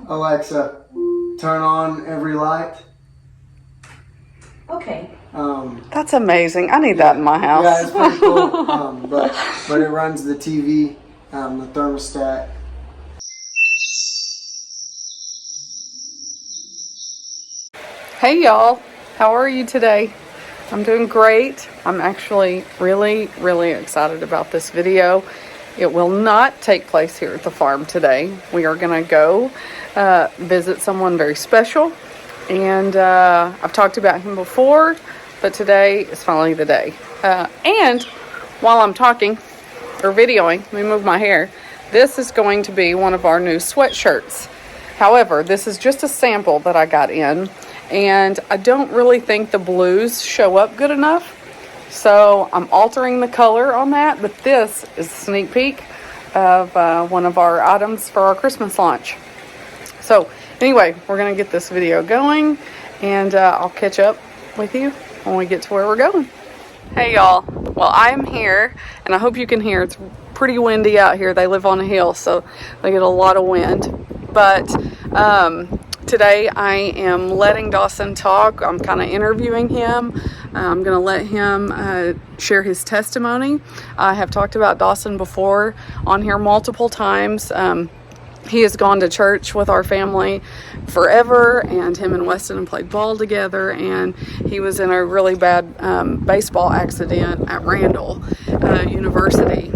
Alexa, turn on every light. Okay. That's amazing. I need that in my house. Yeah, it's pretty cool. But it runs the TV, the thermostat. Hey y'all, how are you today? I'm doing great. I'm actually really excited about this video. It will not take place here at the farm today. We are going to go visit someone very special, and I've talked about him before, but today is finally the day. And while I'm talking or videoing, let me move my hair, this is going to be one of our new sweatshirts. However, this is just a sample that I got in, and I don't really think the blues show up good enough. So I'm altering the color on that, but this is a sneak peek of one of our items for our Christmas launch. So anyway, we're going to get this video going, and I'll catch up with you when we get to where we're going. Hey y'all, well I'm here, and I hope you can hear. It's pretty windy out here. They live on a hill, so they get a lot of wind. But today I am letting Dawson talk. I'm kind of interviewing him. I'm going to let him share his testimony. I have talked about Dawson before on here multiple times. He has gone to church with our family forever, and him and Weston played ball together, and he was in a really bad baseball accident at Randall University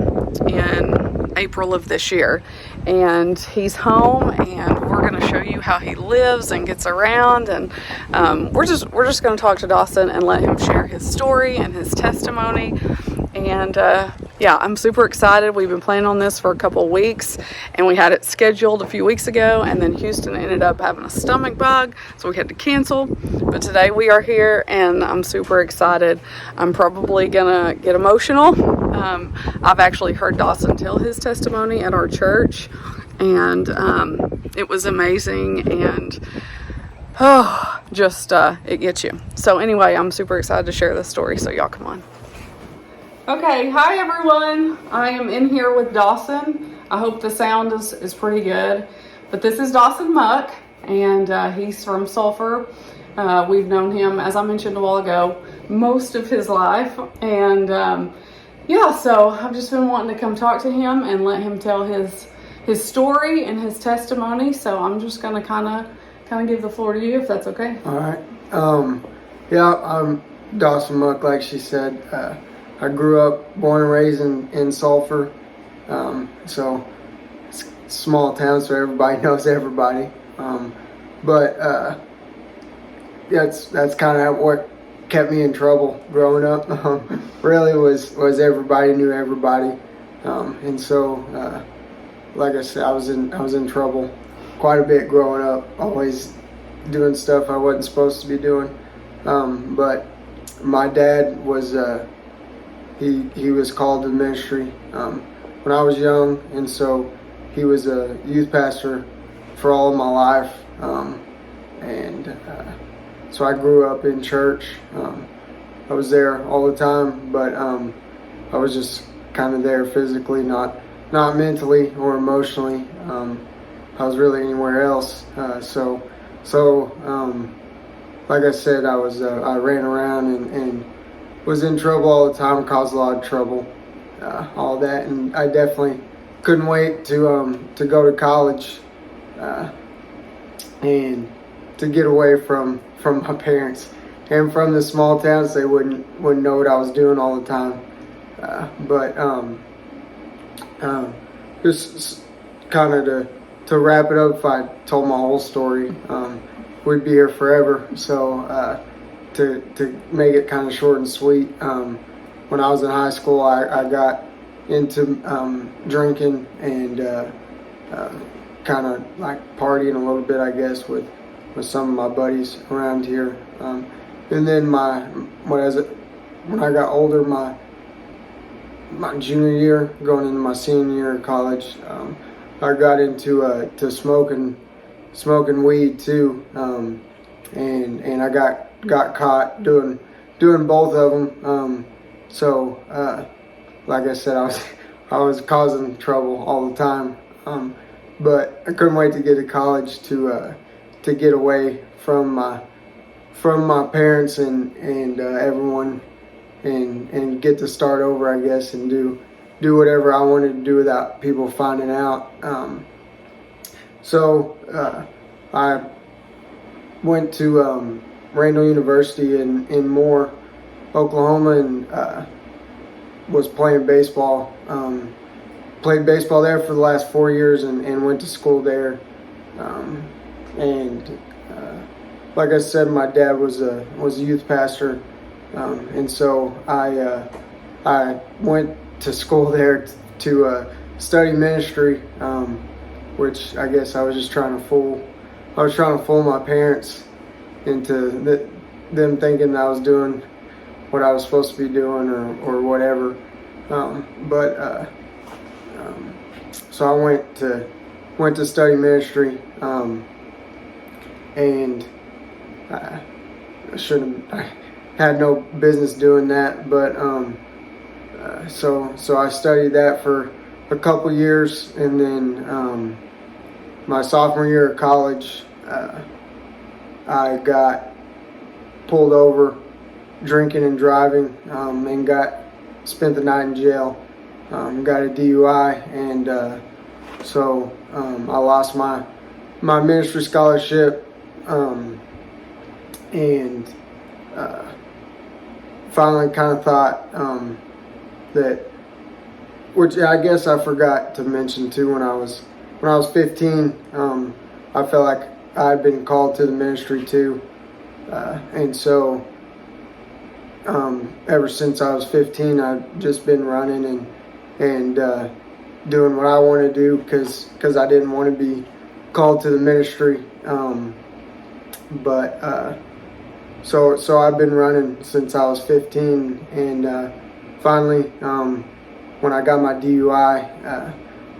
in April of this year. And he's home, and we're going to show you how he lives and gets around, and we're just going to talk to Dawson and let him share his story and his testimony. And yeah, I'm super excited. We've been planning on this for a couple of weeks, and we had it scheduled a few weeks ago, and then Houston ended up having a stomach bug, so we had to cancel. But today we are here, and I'm super excited. I'm probably gonna get emotional. I've actually heard Dawson tell his testimony at our church, and it was amazing, and it gets you. So anyway, I'm super excited to share this story, so y'all come on. Okay, hi everyone. I am in here with Dawson. I hope the sound is pretty good. But this is Dawson Muck, and he's from Sulphur. We've known him, as I mentioned a while ago, most of his life. And yeah, so I've just been wanting to come talk to him and let him tell his story and his testimony. So I'm just gonna kind of give the floor to you, if that's okay. All right. Yeah, I'm Dawson Muck, like she said. I grew up, born and raised in Sulphur. So it's a small town, so everybody knows everybody. But that's kind of what kept me in trouble growing up. Really was everybody knew everybody. And so like I said, I was in trouble quite a bit growing up, always doing stuff I wasn't supposed to be doing. But my dad was he was called to the ministry when I was young, and so he was a youth pastor for all of my life, and so I grew up in church. I was there all the time, but I was just kind of there physically, not mentally or emotionally. I was really anywhere else. So like I said, I ran around and was in trouble all the time, caused a lot of trouble, all that, and I definitely couldn't wait to go to college and to get away from my parents and from the small towns. They wouldn't know what I was doing all the time. But just kind of to wrap it up, if I told my whole story, we'd be here forever. So to make it kind of short and sweet, when I was in high school, I got into drinking and kind of like partying a little bit, I guess, with some of my buddies around here. And then when I got older, my junior year, going into my senior year of college, I got into to smoking weed too, and I got caught doing both of them. So like I said, I was causing trouble all the time. but I couldn't wait to get to college to get away from my parents and everyone, and get to start over, I guess, and do whatever I wanted to do without people finding out. So I went to Randall University in Moore, Oklahoma, and was playing baseball. Played baseball there for the last 4 years, and went to school there. And like I said, my dad was a youth pastor, and so I went to school there to study ministry, which I guess I was just trying to fool. I was trying to fool my parents into them thinking I was doing what I was supposed to be doing or whatever. So I went to study ministry, and I had no business doing that, but so I studied that for a couple years, and then my sophomore year of college, I got pulled over drinking and driving, and spent the night in jail. Got a DUI, and so I lost my ministry scholarship, and finally kind of thought that, which I guess I forgot to mention too, when I was 15, I felt like I'd been called to the ministry too, and so ever since I was 15, I've just been running and doing what I want to do, because I didn't want to be called to the ministry. So I've been running since I was 15, and finally, when I got my DUI,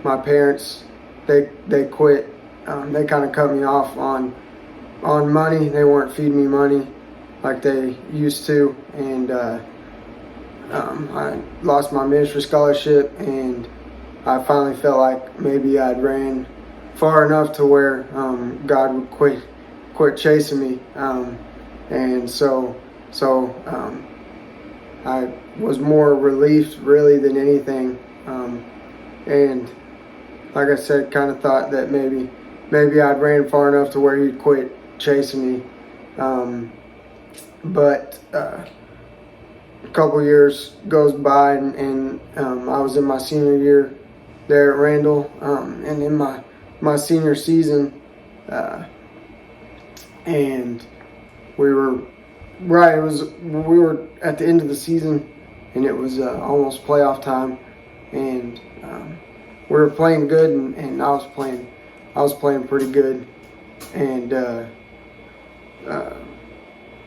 my parents, they quit. They kind of cut me off on money. They weren't feeding me money like they used to, and I lost my ministry scholarship, and I finally felt like maybe I'd ran far enough to where God would quit chasing me, and so I was more relieved really than anything, and like I said, kind of thought that maybe I'd ran far enough to where he'd quit chasing me, but a couple years goes by, and I was in my senior year there at Randall, and in my senior season, and we were at the end of the season, and it was almost playoff time, and we were playing good, and I was playing pretty good, and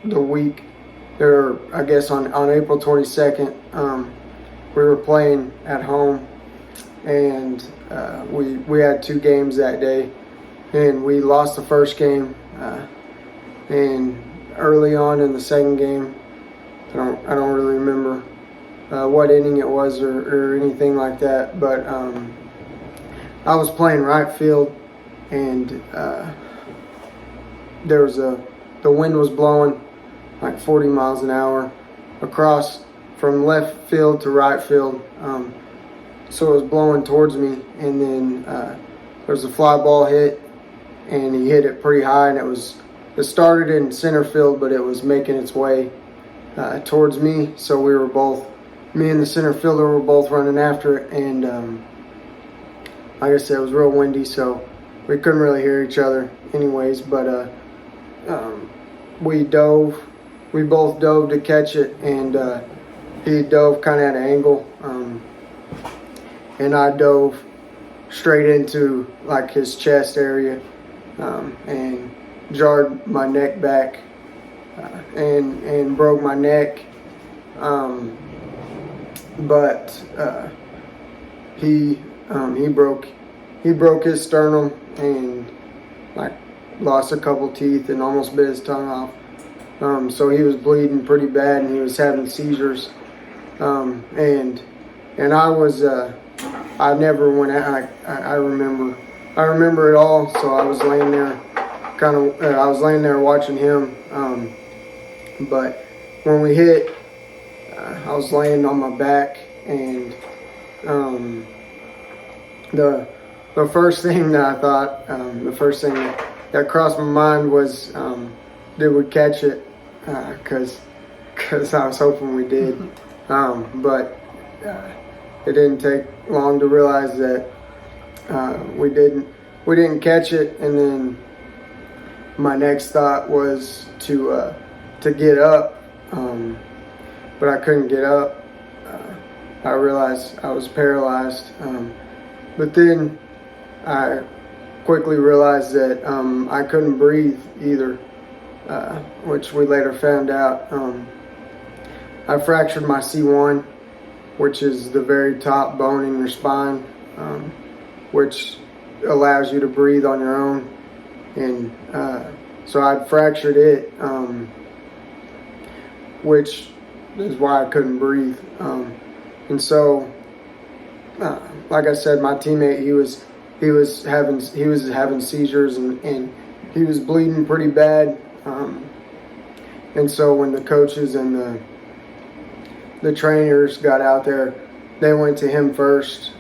the week there, I guess on April 22nd, we were playing at home, and we had 2 games that day, and we lost the first game, and early on in the second game, I don't really remember what inning it was or anything like that, but I was playing right field, and the wind was blowing like 40 miles an hour across from left field to right field, so it was blowing towards me, and then there was a fly ball hit, and he hit it pretty high, and it started in center field, but it was making its way towards me, so me and the center fielder were both running after it, and like I said, it was real windy, so we couldn't really hear each other anyways, but we both dove to catch it, and he dove kind of at an angle, and I dove straight into like his chest area, and jarred my neck back, and broke my neck, but he broke his sternum, and like lost a couple teeth and almost bit his tongue off, so he was bleeding pretty bad, and he was having seizures, and I was I never went out. I remember I remember it all. So I was laying there, I was laying there watching him. But when we hit, I was laying on my back, and the first thing that I thought, the first thing that crossed my mind was, did we catch it? Because I was hoping we did. But it didn't take long to realize that we didn't catch it. And then my next thought was to get up, but I couldn't get up. I realized I was paralyzed, but then I quickly realized that I couldn't breathe either, which we later found out. I fractured my C1, which is the very top bone in your spine, which allows you to breathe on your own. And so I'd fractured it, which is why I couldn't breathe. And so, like I said, my teammate, he was having seizures, and he was bleeding pretty bad. And so when the coaches and the trainers got out there, they went to him first,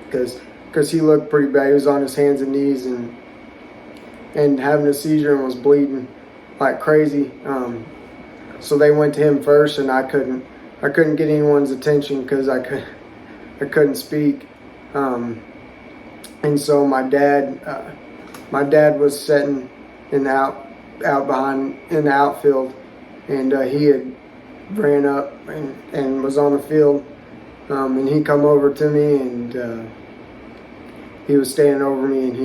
because he looked pretty bad. He was on his hands and knees and having a seizure and was bleeding like crazy. So they went to him first, and I couldn't get anyone's attention because I couldn't speak. And so my dad was sitting out behind in the outfield, and he had ran up and was on the field, and he come over to me, and he was standing over me, and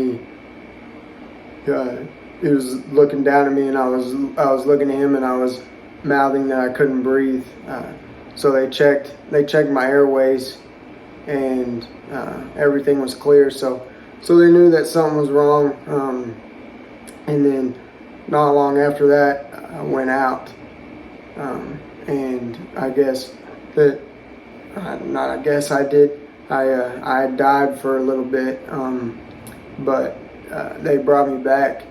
he was looking down at me, and I was looking at him, and I was mouthing that I couldn't breathe. So they checked my airways, and everything was clear. So they knew that something was wrong. And then not long after that, I went out. And I guess that, I guess I did. I died for a little bit, but they brought me back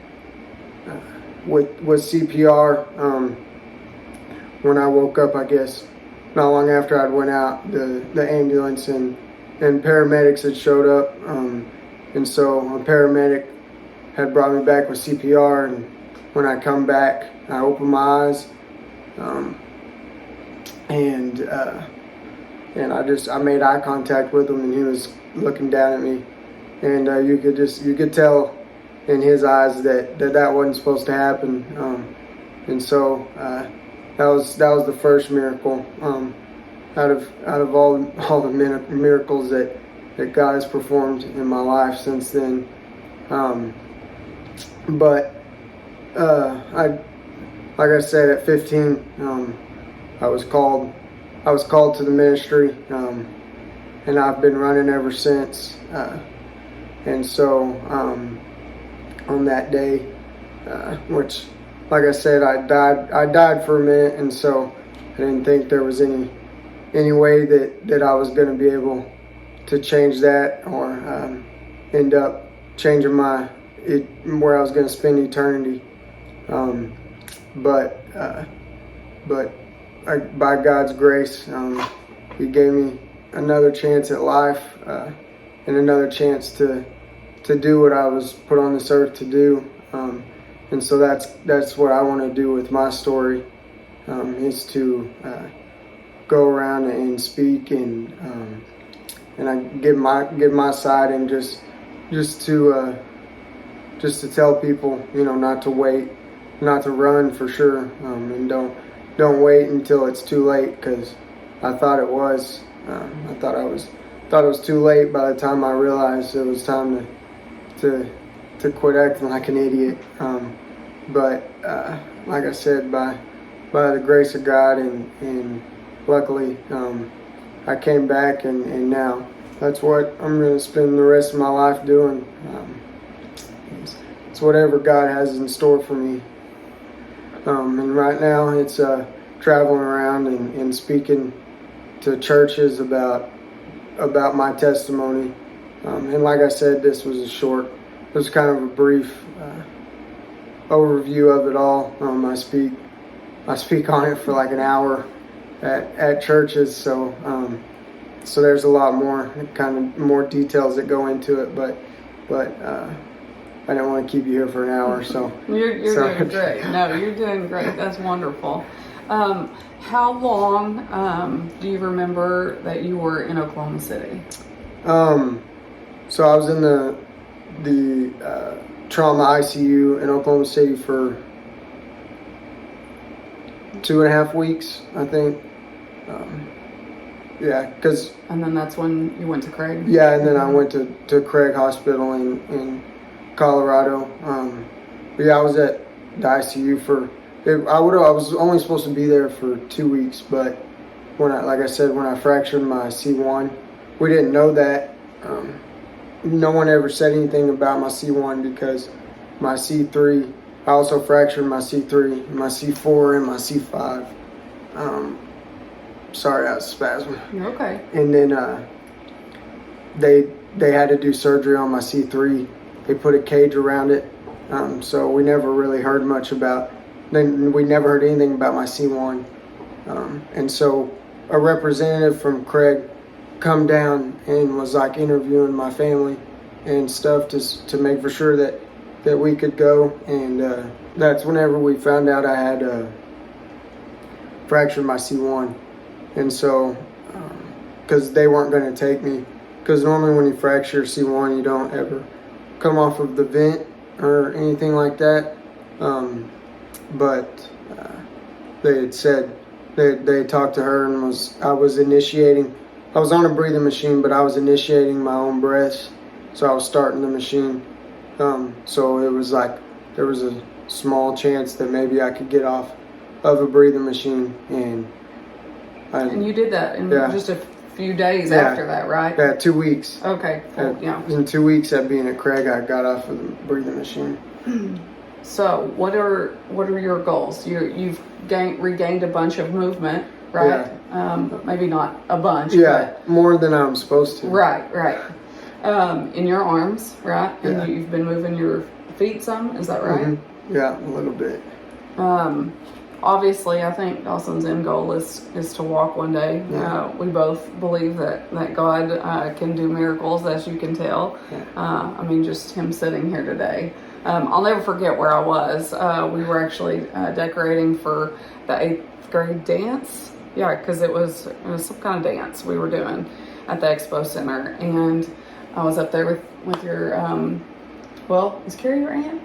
with CPR. When I woke up, I guess not long after I'd went out, the ambulance and paramedics had showed up, and so a paramedic had brought me back with CPR. And when I come back, I opened my eyes, and I made eye contact with him, and he was looking down at me, and you could tell in his eyes that wasn't supposed to happen, and so that was the first miracle out of all the miracles that God has performed in my life since then. But like I said, at 15, I was called to the ministry, and I've been running ever since. And so on that day, which, like I said, I died for a minute, and so I didn't think there was any way that I was going to be able to change that or end up changing where I was going to spend eternity. But by God's grace, He gave me another chance at life, and another chance to do what I was put on this earth to do. And so that's what I want to do with my story, is to go around and speak and I give my side, and just to tell people, not to wait, not to run for sure, and don't wait until it's too late, because I thought it was. I thought it was too late by the time I realized it was time to quit acting like an idiot. But like I said, by the grace of God and luckily, I came back, and now that's what I'm going to spend the rest of my life doing. It's whatever God has in store for me. And right now it's traveling around and speaking to churches about my testimony, And like I said, it was kind of a brief overview of it all. I speak on it for like an hour at churches, so there's a lot more, kind of more details that go into it, but I don't want to keep you here for an hour, so. You're doing great. No, you're doing great. That's wonderful. How long do you remember that you were in Oklahoma City? So I was in the trauma ICU in Oklahoma City for 2.5 weeks, I think. And then that's when you went to Craig? Yeah, and then I went to Craig Hospital in Colorado. But yeah, I was at the ICU I was only supposed to be there for 2 weeks, but when I fractured my C1, we didn't know that. No one ever said anything about my C1 because my C3, I also fractured my C3, my C4, and my C5. Sorry, that was a spasm. You're okay. And then they had to do surgery on my C3. They put a cage around it. So we never really heard much we never heard anything about my C1. And so a representative from Craig come down and was like interviewing my family and stuff to make for sure that we could go. And that's whenever we found out I had fractured my C1. And so, because they weren't going to take me, because normally when you fracture your C1, you don't ever come off of the vent or anything like that. But they had said, they talked to her and I was on a breathing machine, but I was initiating my own breaths. So I was starting the machine. So it was like, there was a small chance that maybe I could get off of a breathing machine. And you did that in just a few days after that, right? Yeah, 2 weeks. Okay, cool. Yeah. In 2 weeks at being at Craig, I got off of the breathing machine. So, what are your goals? You've regained a bunch of movement, right? Yeah. Maybe not a bunch. Yeah, but more than I'm supposed to. Right. In your arms, right? And yeah. You've been moving your feet some. Is that right? Mm-hmm. Yeah, a little bit. Obviously, I think Dawson's end goal is to walk one day. Yeah. We both believe that God can do miracles, as you can tell. Yeah. Just him sitting here today. I'll never forget where I was. We were actually decorating for the 8th grade dance. Yeah, because it was some kind of dance we were doing at the expo center. And I was up there with your, is Carrie your aunt?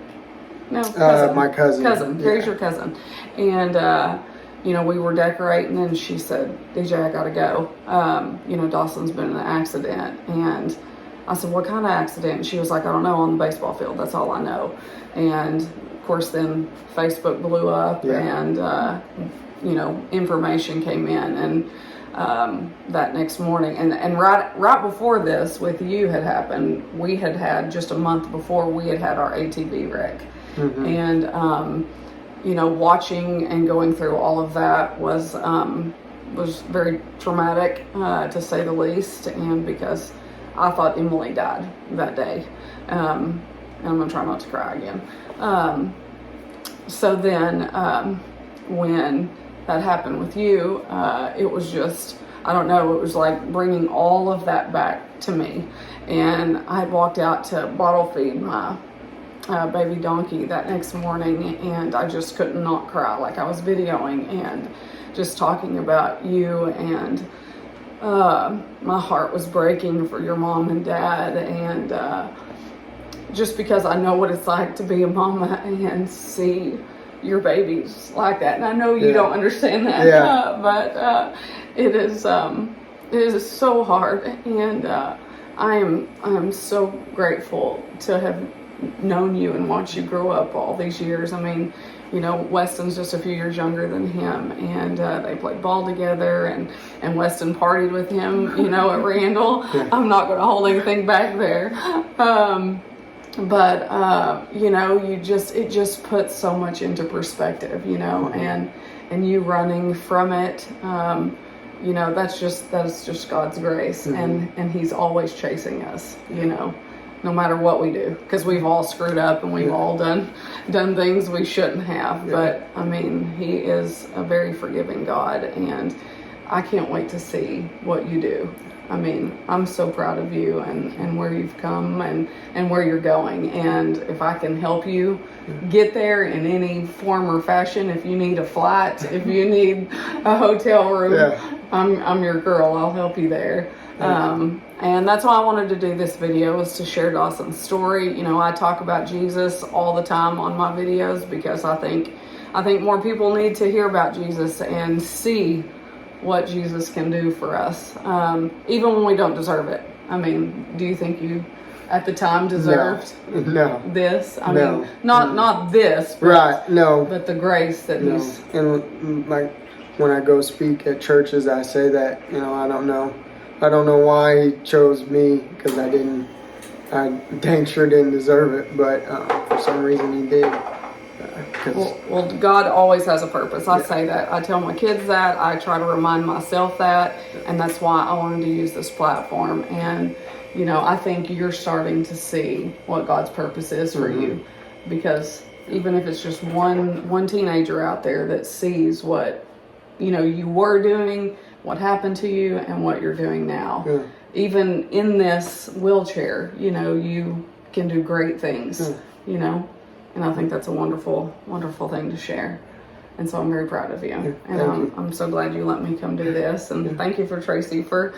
No, cousin. My cousin. Cousin. Carrie's your cousin. And, we were decorating and she said, DJ, I gotta go. Dawson's been in an accident. And I said, what kind of accident? And she was like, I don't know, on the baseball field. That's all I know. And of course then Facebook blew up and, information came in. And that next morning and right before this with you had happened, we had just a month before we had our ATV wreck. Mm-hmm. And watching and going through all of that was very traumatic, to say the least. And because I thought Emily died that day, and I'm gonna try not to cry again. So then when that happened with you, it was just, I don't know, it was like bringing all of that back to me. And I had walked out to bottle feed my baby donkey that next morning, and I just could not cry. Like, I was videoing and just talking about you, and my heart was breaking for your mom and dad, and just because I know what it's like to be a mama and see your babies like that. And I know you don't understand that, but it is so hard, and I am so grateful to have known you and watched you grow up all these years. Weston's just a few years younger than him, and they played ball together, and Weston partied with him, at Randall. Yeah. I'm not going to hold anything back there. But it just puts so much into perspective, and you running from it, you know, that is just God's grace, and He's always chasing us, you know, no matter what we do, because we've all screwed up and we've all done things we shouldn't have. But I mean, He is a very forgiving God, and I can't wait to see what you do. I mean, I'm so proud of you and where you've come and where you're going. And if I can help you get there in any form or fashion, if you need a flight, if you need a hotel room, I'm your girl. I'll help you there. And that's why I wanted to do this video, was to share Dawson's story. You know, I talk about Jesus all the time on my videos because I think more people need to hear about Jesus and see what Jesus can do for us, even when we don't deserve it. I mean, do you think you at the time deserved this? I mean, not this, but, but the grace that He's... And like when I go speak at churches, I say that, you know, I don't know why He chose me, because I dang sure didn't deserve it, but for some reason He did. Well, God always has a purpose. I say that. I tell my kids that. I try to remind myself that. And that's why I wanted to use this platform. And, you know, I think you're starting to see what God's purpose is for you. Because even if it's just one teenager out there that sees what, you know, you were doing, what happened to you, and what you're doing now. Even in this wheelchair, you know, you can do great things, you know. And I think that's a wonderful, wonderful thing to share. And so I'm very proud of you. And I'm so glad you let me come do this. And thank you for Tracy for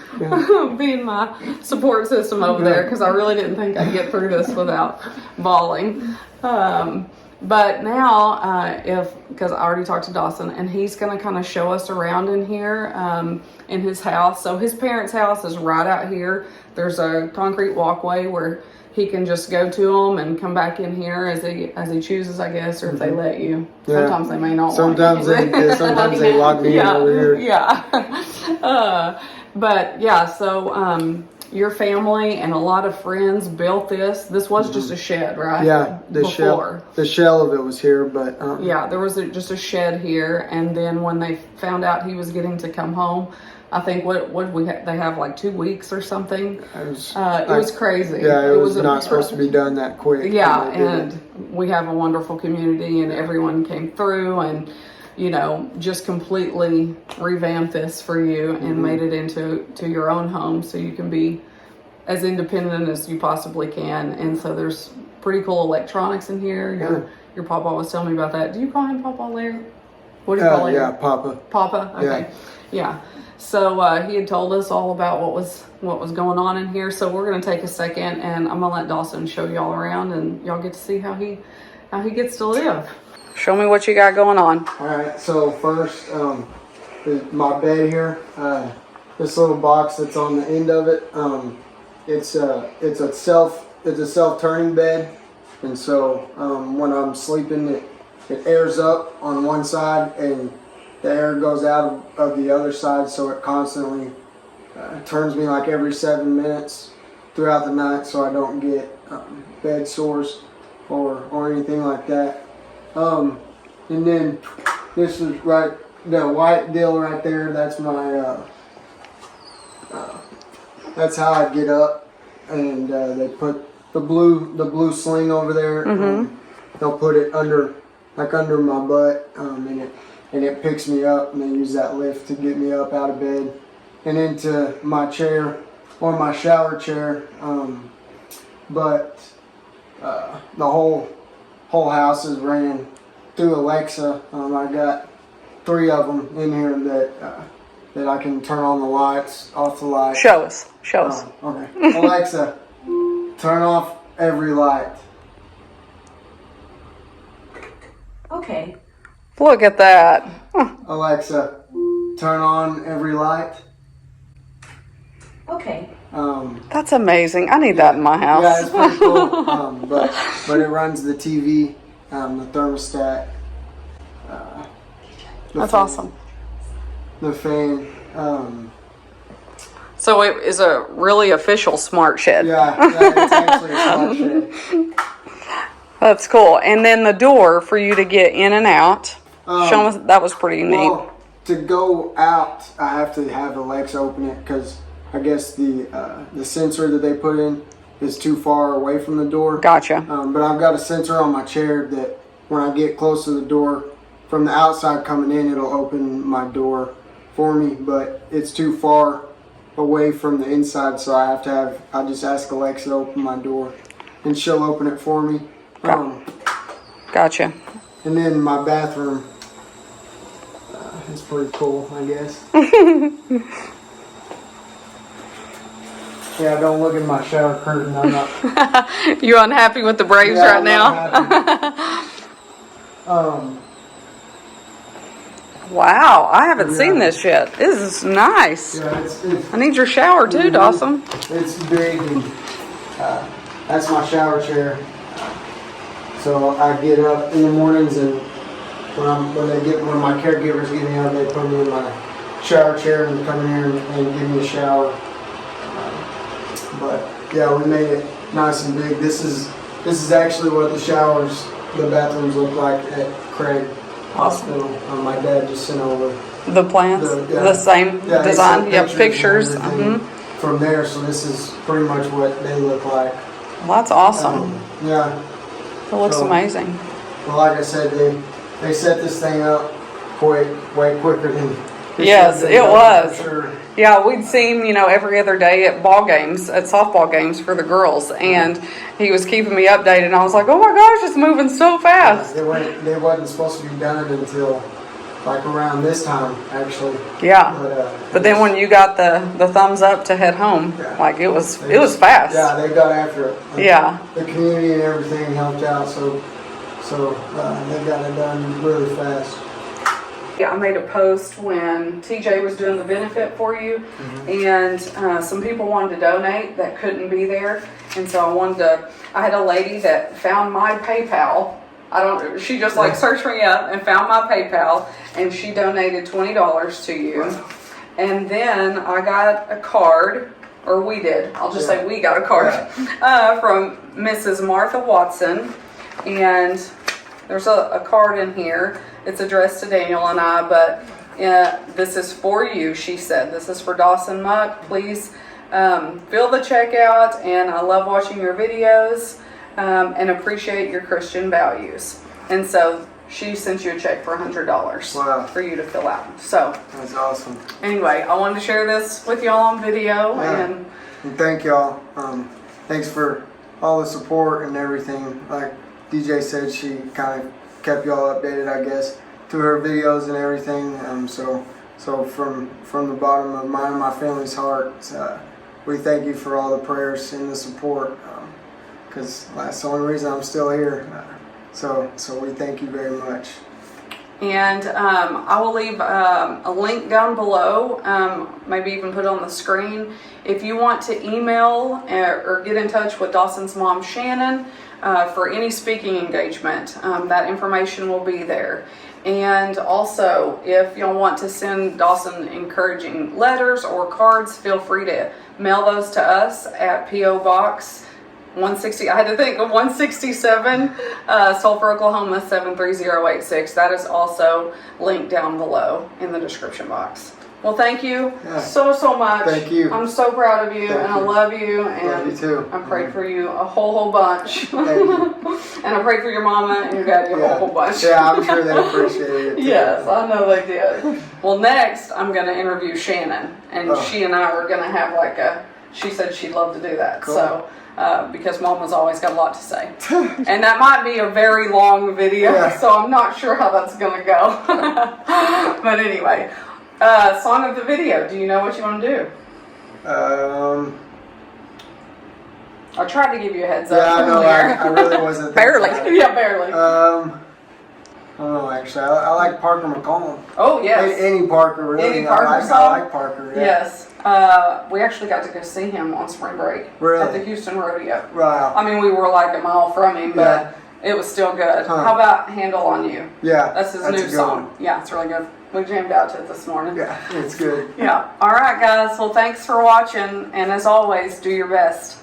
being my support system over there, because I really didn't think I'd get through this without bawling. But now, because I already talked to Dawson, and he's going to kind of show us around in here, in his house. So his parents' house is right out here. There's a concrete walkway where he can just go to them and come back in here as he chooses, I guess, or if they let you. Sometimes they may not. Sometimes they lock me in over here. But yeah, so your family and a lot of friends built this. This was just a shed, right? Yeah, the shell of it was here, but there was just a shed here, and then when they found out he was getting to come home, I think they have like 2 weeks or something. It was crazy. Yeah, it was not supposed to be done that quick. Yeah, and we have a wonderful community, and everyone came through and, you know, just completely revamped this for you and made it into your own home, so you can be as independent as you possibly can. And so there's pretty cool electronics in here. Your Papa was telling me about that. Do you call him Papa, Larry? What do you call him? Yeah, Papa. Papa? Okay. Yeah. So he had told us all about what was going on in here. So we're going to take a second, and I'm going to let Dawson show y'all around, and y'all get to see how he gets to live. Show me what you got going on. All right. So first, is my bed here. This little box that's on the end of it. It's a self-turning bed, and so when I'm sleeping, it airs up on one side and the air goes out of the other side, so it constantly turns me like every 7 minutes throughout the night, so I don't get bed sores or anything like that. And then this is the white deal right there. That's my that's how I get up, and they put the blue sling over there. They'll put it under my butt, and it picks me up, and they use that lift to get me up out of bed and into my chair or my shower chair. But the whole house is ran through Alexa. I got 3 of them in here that I can turn on the lights, off the lights. Show us. Okay. Alexa, turn off every light. Okay. Look at that. Alexa, turn on every light. Okay. That's amazing. I need that in my house. Yeah, it's pretty cool. But it runs the TV, the thermostat. That's awesome. The fan. So it is a really official smart shed. Yeah, it's actually a smart shed. That's cool. And then the door for you to get in and out. Show us, that was pretty neat. Well, to go out, I have to have Alexa open it because I guess the sensor that they put in is too far away from the door. Gotcha. But I've got a sensor on my chair that when I get close to the door from the outside coming in, it'll open my door for me, but it's too far away from the inside, so I just ask Alexa to open my door and she'll open it for me. Gotcha. And then my bathroom is pretty cool, I guess. Yeah, don't look at my shower curtain. I'm not. You unhappy with the Braves right now? Wow, I haven't seen this yet. This is nice. Yeah, it's I need your shower too, Dawson. It's big, and that's my shower chair. So I get up in the mornings, and when my caregivers get me up, they put me in my shower chair and come in here and give me a shower. But yeah, we made it nice and big. This is actually what the bathrooms look like at Craig Hospital. My dad just sent over the plans, the same design. Yep, pictures. From there, so this is pretty much what they look like. Well, that's awesome. Yeah, it looks amazing. Well, like I said, they set this thing up way quicker than. Yes, it was. For sure. Yeah, we'd seen, every other day at softball games for the girls, and he was keeping me updated, and I was like, oh my gosh, it's moving so fast. They wasn't supposed to be done until like around this time, actually. Yeah. But then when you got the thumbs up to head home, it was fast. Yeah, they got after it. Yeah. The community and everything helped out, so they got it done really fast. I made a post when TJ was doing the benefit for you, and some people wanted to donate that couldn't be there, and so I had a lady that found my PayPal. She just searched me up and found my PayPal, and she donated $20 to you. Wow. And then I got a card, or we did, I'll just say we got a card, from Mrs. Martha Watson, and there's a card in here. It's addressed to Daniel and I, but this is for you, she said. This is for Dawson Muck. Please fill the check out, and I love watching your videos and appreciate your Christian values. And so she sent you a check for $100 for you to fill out. So that's awesome. Anyway, I wanted to share this with y'all on video. And thank y'all. Thanks for all the support and everything. Like DJ said, she kind of kept y'all updated, I guess, through her videos and everything. So from the bottom of mine and my family's heart, we thank you for all the prayers and the support, because that's the only reason I'm still here. So we thank you very much. And I will leave a link down below, maybe even put it on the screen. If you want to email or get in touch with Dawson's mom, Shannon, for any speaking engagement, that information will be there. And also, if y'all want to send Dawson encouraging letters or cards, feel free to mail those to us at P.O. Box 160. I had to think of 167, Sulphur, Oklahoma 73086. That is also linked down below in the description box. Well, thank you so much. Thank you. I'm so proud of you, I love you. And love you too. I prayed for you a whole bunch. Thank you. And I prayed for your mama and your daddy a whole bunch. Yeah, I'm sure they appreciated it too. Yes, I know they did. Well, next I'm going to interview Shannon, and she and I are going to have she said she'd love to do that. Cool. So, because Mama's always got a lot to say. And that might be a very long video, so I'm not sure how that's going to go. But anyway, song of the video. Do you know what you want to do? I tried to give you a heads up. Yeah, I know. I really wasn't. Barely. Yeah, barely. I don't know, actually. I like Parker McCollum. Oh, yes. Any Parker, really. Any Parker song? I like Parker, yeah. Yes. We actually got to go see him on spring break. Really? At the Houston Rodeo. Wow. I mean, we were like a mile from him, but it was still good. How about Handle on You? Yeah. That's his new song. One. Yeah, it's really good. We jammed out to it this morning. Yeah, it's good. Yeah. All right, guys. Well, thanks for watching. And as always, do your best.